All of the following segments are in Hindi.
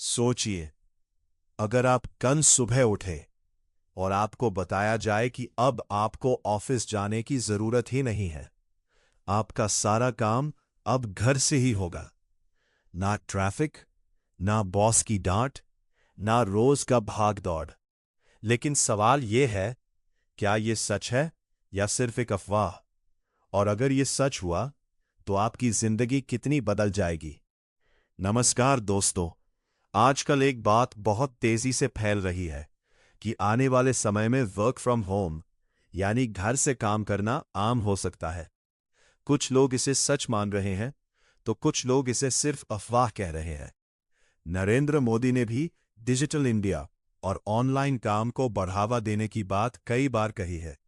सोचिए, अगर आप कल सुबह उठे और आपको बताया जाए कि अब आपको ऑफिस जाने की जरूरत ही नहीं है, आपका सारा काम अब घर से ही होगा। ना ट्रैफिक, ना बॉस की डांट, ना रोज का भाग दौड़। लेकिन सवाल यह है, क्या यह सच है या सिर्फ एक अफवाह? और अगर यह सच हुआ, तो आपकी जिंदगी कितनी बदल जाएगी? नमस्कार दोस्तों, आजकल एक बात बहुत तेजी से फैल रही है कि आने वाले समय में वर्क फ्रॉम होम यानी घर से काम करना आम हो सकता है। कुछ लोग इसे सच मान रहे हैं, तो कुछ लोग इसे सिर्फ अफवाह कह रहे हैं। नरेंद्र मोदी ने भी डिजिटल इंडिया और ऑनलाइन काम को बढ़ावा देने की बात कई बार कही है।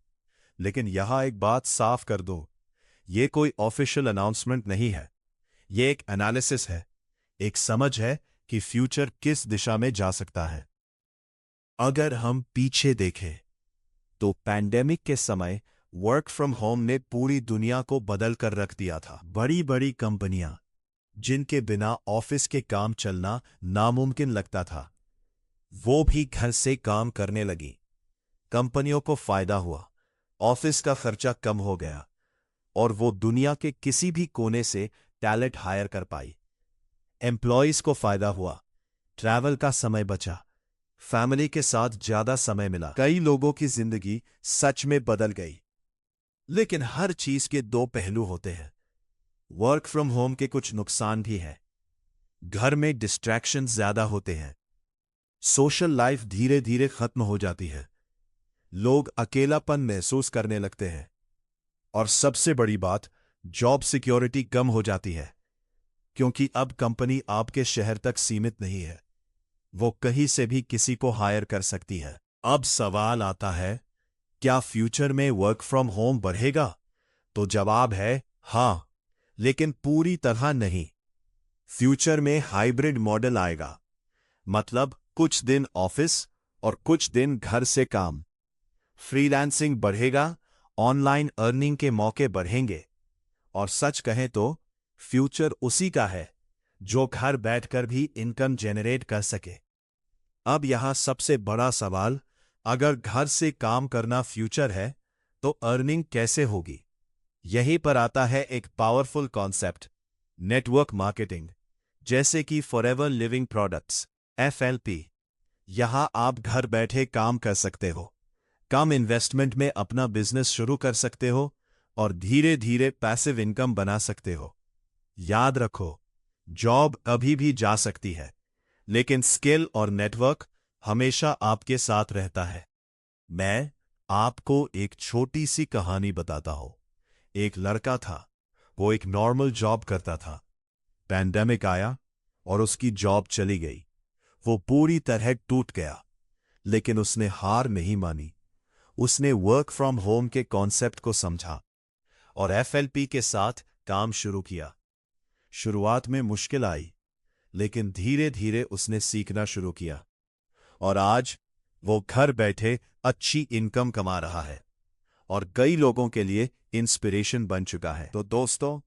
लेकिन यहां एक बात साफ कर दो, ये कोई ऑफिशियल अनाउंसमेंट नहीं है। ये एक एनालिसिस है, एक समझ है कि फ्यूचर किस दिशा में जा सकता है। अगर हम पीछे देखें, तो पैंडेमिक के समय वर्क फ्रॉम होम ने पूरी दुनिया को बदल कर रख दिया था। बड़ी बड़ी कंपनियां, जिनके बिना ऑफिस के काम चलना नामुमकिन लगता था, वो भी घर से काम करने लगी। कंपनियों को फायदा हुआ, ऑफिस का खर्चा कम हो गया और वो दुनिया के किसी भी कोने से टैलेंट हायर कर पाई। एम्प्लॉयज को फायदा हुआ, ट्रैवल का समय बचा, फैमिली के साथ ज्यादा समय मिला। कई लोगों की जिंदगी सच में बदल गई। लेकिन हर चीज के दो पहलू होते हैं। वर्क फ्रॉम होम के कुछ नुकसान भी हैं। घर में डिस्ट्रैक्शन ज्यादा होते हैं, सोशल लाइफ धीरे धीरे खत्म हो जाती है, लोग अकेलापन महसूस करने लगते हैं और सबसे बड़ी बात, जॉब सिक्योरिटी कम हो जाती है, क्योंकि अब कंपनी आपके शहर तक सीमित नहीं है, वो कहीं से भी किसी को हायर कर सकती है। अब सवाल आता है, क्या फ्यूचर में वर्क फ्रॉम होम बढ़ेगा? तो जवाब है हां, लेकिन पूरी तरह नहीं। फ्यूचर में हाइब्रिड मॉडल आएगा, मतलब कुछ दिन ऑफिस और कुछ दिन घर से काम। फ्रीलांसिंग बढ़ेगा, ऑनलाइन अर्निंग के मौके बढ़ेंगे और सच कहें तो फ्यूचर उसी का है जो घर बैठकर भी इनकम जनरेट कर सके। अब यहां सबसे बड़ा सवाल, अगर घर से काम करना फ्यूचर है, तो अर्निंग कैसे होगी? यहीं पर आता है एक पावरफुल कॉन्सेप्ट, नेटवर्क मार्केटिंग, जैसे कि फॉरएवर लिविंग प्रोडक्ट्स FLP। यहां आप घर बैठे काम कर सकते हो, कम इन्वेस्टमेंट में अपना बिजनेस शुरू कर सकते हो और धीरे धीरे पैसिव इनकम बना सकते हो। याद रखो, जॉब अभी भी जा सकती है, लेकिन स्किल और नेटवर्क हमेशा आपके साथ रहता है। मैं आपको एक छोटी सी कहानी बताता हूं। एक लड़का था, वो एक नॉर्मल जॉब करता था। पैंडेमिक आया और उसकी जॉब चली गई। वो पूरी तरह टूट गया, लेकिन उसने हार नहीं मानी। उसने वर्क फ्रॉम होम के कॉन्सेप्ट को समझा और FLP के साथ काम शुरू किया। शुरुआत में मुश्किल आई, लेकिन धीरे धीरे उसने सीखना शुरू किया और आज वो घर बैठे अच्छी इनकम कमा रहा है और कई लोगों के लिए इंस्पिरेशन बन चुका है। तो दोस्तों,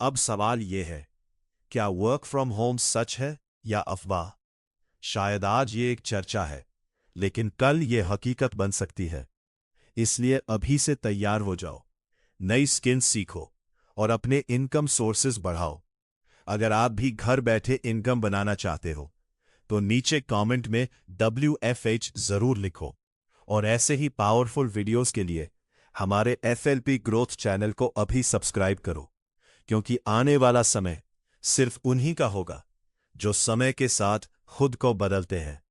अब सवाल ये है, क्या वर्क फ्रॉम होम सच है या अफवाह? शायद आज ये एक चर्चा है, लेकिन कल ये हकीकत बन सकती है। इसलिए अभी से तैयार हो जाओ, नई स्किल्स सीखो और अपने इनकम सोर्सेज बढ़ाओ। अगर आप भी घर बैठे इनकम बनाना चाहते हो, तो नीचे कमेंट में WFH जरूर लिखो और ऐसे ही पावरफुल वीडियोस के लिए हमारे FLP ग्रोथ चैनल को अभी सब्सक्राइब करो, क्योंकि आने वाला समय सिर्फ उन्हीं का होगा जो समय के साथ खुद को बदलते हैं।